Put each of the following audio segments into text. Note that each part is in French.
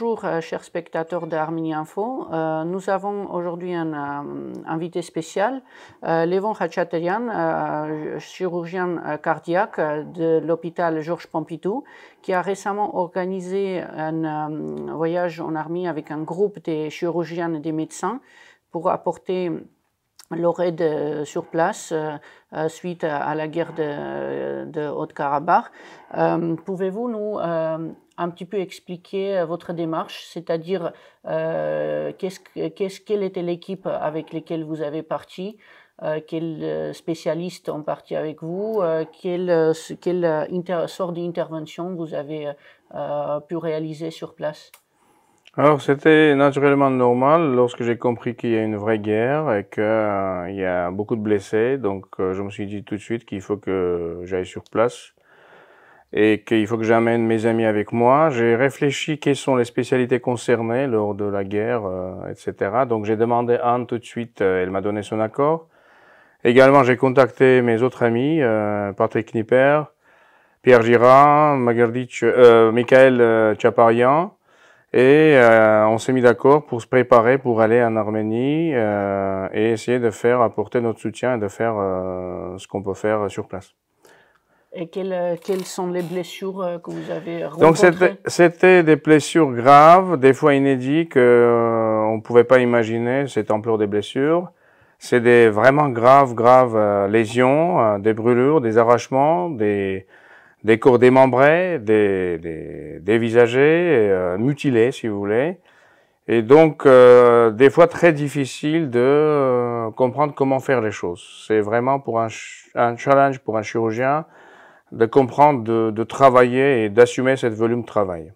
bonjour, chers spectateurs d'Arménie Info. Nous avons aujourd'hui un invité spécial, Levon Khachaturian, chirurgien cardiaque de l'hôpital Georges Pompidou, qui a récemment organisé un voyage en Arménie avec un groupe de chirurgiens et des médecins pour apporter leur aide sur place suite à la guerre de Haut-Karabakh. Pouvez-vous nous un petit peu expliquer votre démarche, c'est-à-dire quelle était l'équipe avec laquelle vous avez parti, quels spécialistes ont parti avec vous, quelle sorte d'intervention vous avez pu réaliser sur place? Alors, c'était naturellement normal lorsque j'ai compris qu'il y a une vraie guerre et qu'il y a beaucoup de blessés. Donc, je me suis dit tout de suite qu'il faut que j'aille sur place et qu'il faut que j'amène mes amis avec moi. J'ai réfléchi quelles sont les spécialités concernées lors de la guerre, etc. Donc, j'ai demandé à Anne tout de suite, elle m'a donné son accord. Également, j'ai contacté mes autres amis, Patrick Knipper, Pierre Girard, Michael Chaparian. Et on s'est mis d'accord pour se préparer pour aller en Arménie et essayer de apporter notre soutien et de faire ce qu'on peut faire sur place. Et quelles sont les blessures que vous avez rencontrées? Donc c'était des blessures graves, des fois inédites, qu'on ne pouvait pas imaginer cette ampleur des blessures. C'est des vraiment graves lésions, des brûlures, des arrachements, des corps démembrés, dévisagés, mutilés, si vous voulez. Et donc, des fois très difficile de comprendre comment faire les choses. C'est vraiment pour un challenge pour un chirurgien de comprendre, de travailler et d'assumer cette volume de travail.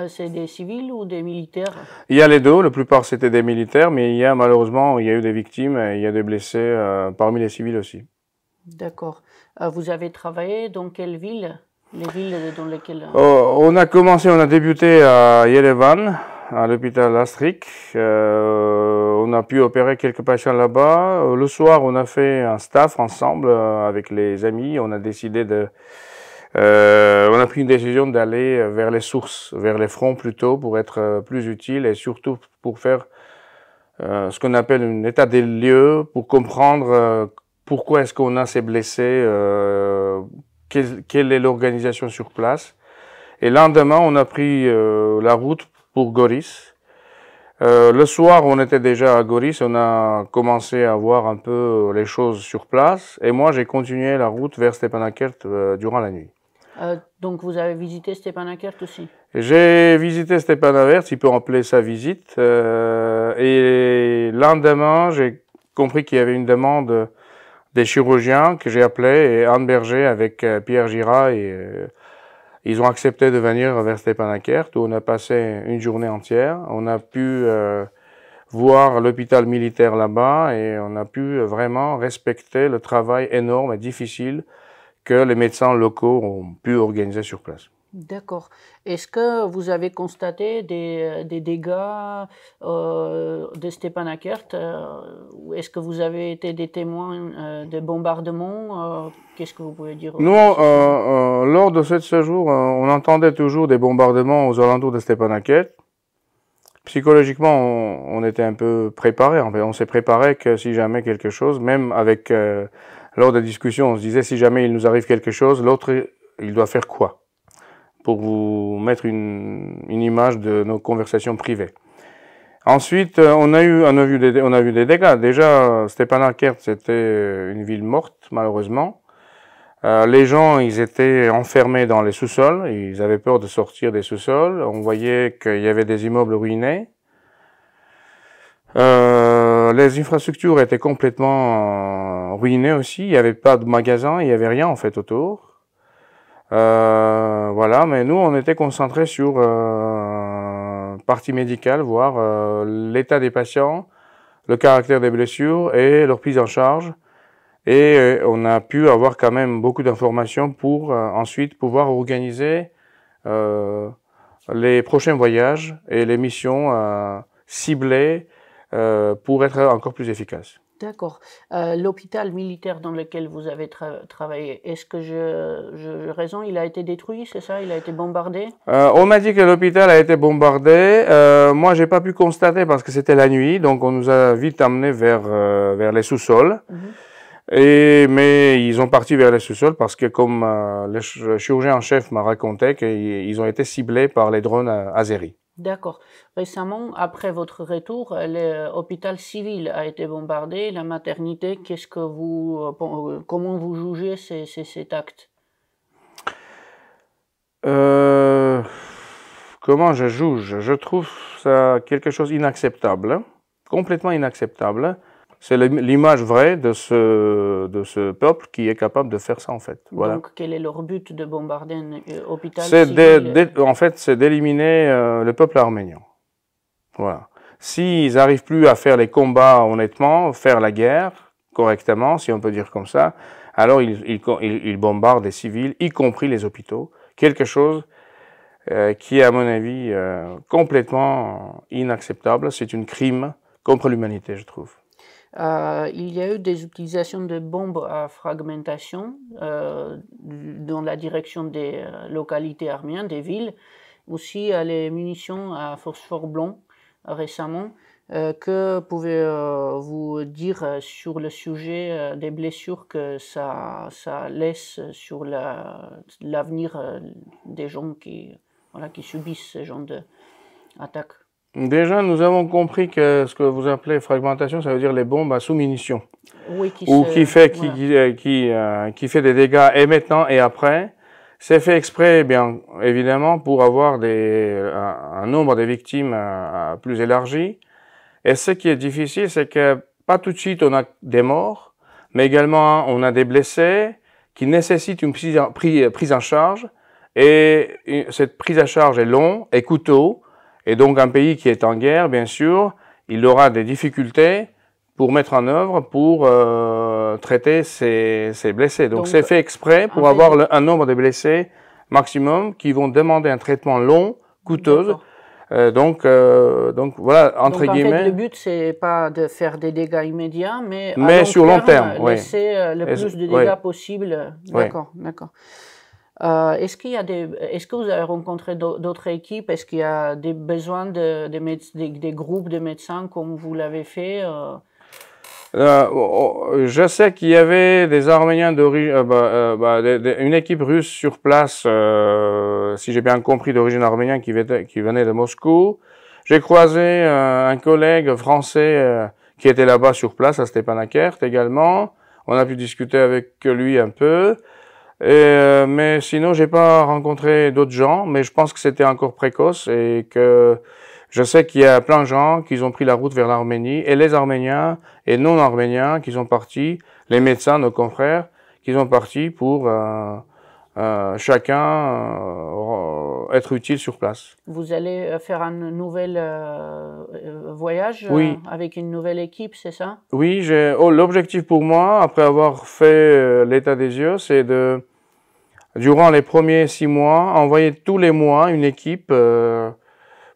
C'est des civils ou des militaires? Il y a les deux, la plupart c'était des militaires, mais malheureusement, il y a eu des victimes et il y a des blessés parmi les civils aussi. D'accord. Vous avez travaillé dans quelle ville? Les villes dans lesquelles... On a débuté à Yerevan, à l'hôpital Astrik. On a pu opérer quelques patients là-bas. Le soir, on a fait un staff ensemble avec les amis. On a décidé on a pris une décision d'aller vers les sources, vers les fronts plutôt, pour être plus utile et surtout pour faire ce qu'on appelle un état des lieux, pour comprendre pourquoi est-ce qu'on a ces blessés, quelle est l'organisation sur place. Et le lendemain, on a pris la route pour Goris. Le soir, on était déjà à Goris, on a commencé à voir un peu les choses sur place. Et moi, j'ai continué la route vers Stepanakert durant la nuit. Donc, vous avez visité Stepanakert aussi? J'ai visité Stepanakert, si peut appeler ça visite. Et le lendemain, j'ai compris qu'il y avait une demande des chirurgiens que j'ai appelés, et Anne Berger avec Pierre Girard, et ils ont accepté de venir vers Stepanakert, où on a passé une journée entière. On a pu voir l'hôpital militaire là-bas et on a pu vraiment respecter le travail énorme et difficile que les médecins locaux ont pu organiser sur place. D'accord. Est-ce que vous avez constaté des dégâts de Stepanakert? Est-ce que vous avez été des témoins de bombardements? Qu'est-ce que vous pouvez dire? Nous, lors de ce séjour, on entendait toujours des bombardements aux alentours de Stepanakert. Psychologiquement, on était un peu préparé. En fait. On s'est préparé que si jamais quelque chose, même avec lors des discussions, on se disait si jamais il nous arrive quelque chose, l'autre, il doit faire quoi? Pour vous mettre une image de nos conversations privées. Ensuite, on a vu des dégâts. Déjà, Stepanakert, c'était une ville morte, malheureusement. Les gens, ils étaient enfermés dans les sous-sols. Ils avaient peur de sortir des sous-sols. On voyait qu'il y avait des immeubles ruinés. Les infrastructures étaient complètement ruinées aussi. Il n'y avait pas de magasins, il n'y avait rien en fait autour. Voilà, mais nous, on était concentrés sur partie médicale, voir l'état des patients, le caractère des blessures et leur prise en charge. Et on a pu avoir quand même beaucoup d'informations pour ensuite pouvoir organiser les prochains voyages et les missions ciblées pour être encore plus efficaces. D'accord. L'hôpital militaire dans lequel vous avez travaillé, est-ce que j'ai raison, il a été détruit, c'est ça? Il a été bombardé? On m'a dit que l'hôpital a été bombardé. Moi, j'ai pas pu constater parce que c'était la nuit, donc on nous a vite amenés vers les sous-sols. Mais ils ont parti vers les sous-sols parce que, comme le chirurgien en chef m'a raconté, qu'ils ont été ciblés par les drones azéris. D'accord. Récemment, après votre retour, l'hôpital civil a été bombardé, la maternité. Comment vous jugez cet acte? Comment je juge? Je trouve ça quelque chose d'inacceptable, complètement inacceptable. C'est l'image vraie de ce peuple qui est capable de faire ça, en fait. Voilà. Donc, quel est leur but de bombarder un hôpital civil? En fait, c'est d'éliminer le peuple arménien. Voilà. S'ils n'arrivent plus à faire les combats honnêtement, faire la guerre correctement, si on peut dire comme ça, alors ils bombardent des civils, y compris les hôpitaux. Quelque chose qui est, à mon avis, complètement inacceptable. C'est un crime contre l'humanité, je trouve. Il y a eu des utilisations de bombes à fragmentation dans la direction des localités arméniennes, des villes. Aussi, les munitions à phosphore blanc récemment. Que pouvez-vous dire sur le sujet des blessures que ça laisse sur l'avenir des gens qui subissent ce genre d'attaques? Déjà, nous avons compris que ce que vous appelez fragmentation, ça veut dire les bombes à sous-munitions. Oui, qui fait des dégâts et maintenant et après. C'est fait exprès, bien évidemment, pour avoir un nombre de victimes plus élargi. Et ce qui est difficile, c'est que pas tout de suite on a des morts, mais également on a des blessés qui nécessitent une prise en charge. Et cette prise en charge est longue et coûteuse. Et donc un pays qui est en guerre, bien sûr, il aura des difficultés pour mettre en œuvre, pour traiter ces blessés. Donc c'est fait exprès pour avoir un nombre de blessés maximum qui vont demander un traitement long, coûteux. Donc voilà, entre guillemets. En fait, le but, c'est pas de faire des dégâts immédiats, mais sur long terme, laisser le plus de dégâts possible. D'accord, d'accord. Est-ce que vous avez rencontré d'autres équipes? Est-ce qu'il y a des besoins des groupes de médecins comme vous l'avez fait? Je sais qu'il y avait des Arméniens d'origine, une équipe russe sur place, si j'ai bien compris, d'origine arménienne qui venait de Moscou. J'ai croisé un collègue français qui était là-bas sur place, à Stepanakert également. On a pu discuter avec lui un peu. Mais sinon, j'ai pas rencontré d'autres gens, mais je pense que c'était encore précoce et que je sais qu'il y a plein de gens qui ont pris la route vers l'Arménie, et les Arméniens et non-Arméniens qui sont partis, les médecins, nos confrères, qui sont partis pour chacun être utile sur place. Vous allez faire un nouvel voyage avec une nouvelle équipe, c'est ça? Oui, l'objectif pour moi, après avoir fait l'état des lieux, c'est durant les premiers 6 mois, envoyer tous les mois une équipe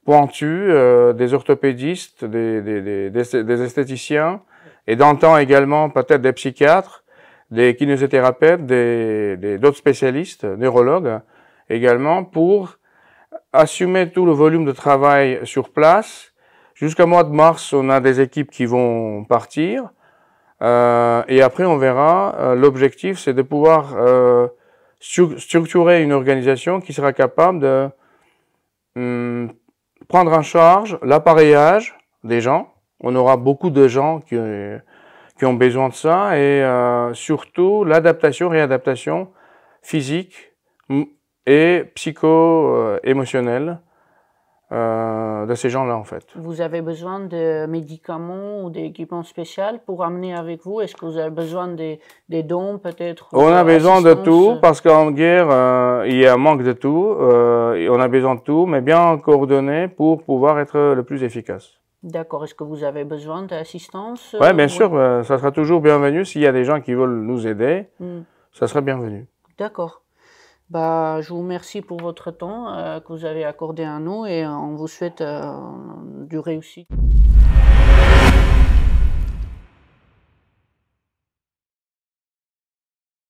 pointue, des orthopédistes, des esthéticiens, et dans le temps également peut-être des psychiatres, des kinésithérapeutes, d'autres spécialistes, neurologues également, pour assumer tout le volume de travail sur place. Jusqu'au mois de mars, on a des équipes qui vont partir, et après on verra. L'objectif, c'est de pouvoir structurer une organisation qui sera capable de prendre en charge l'appareillage des gens. On aura beaucoup de gens qui ont besoin de ça, et surtout l'adaptation, réadaptation physique et psycho-émotionnelle de ces gens-là, en fait. Vous avez besoin de médicaments ou d'équipements spéciaux pour amener avec vous? Est-ce que vous avez besoin des dons, peut-être? On a besoin de tout, parce qu'en guerre, il y a un manque de tout. On a besoin de tout, mais bien coordonné pour pouvoir être le plus efficace. D'accord. Est-ce que vous avez besoin d'assistance? Oui, bien sûr. Ça sera toujours bienvenu. S'il y a des gens qui veulent nous aider, ça sera bienvenu. D'accord. Je vous remercie pour votre temps que vous avez accordé à nous, et on vous souhaite du réussite.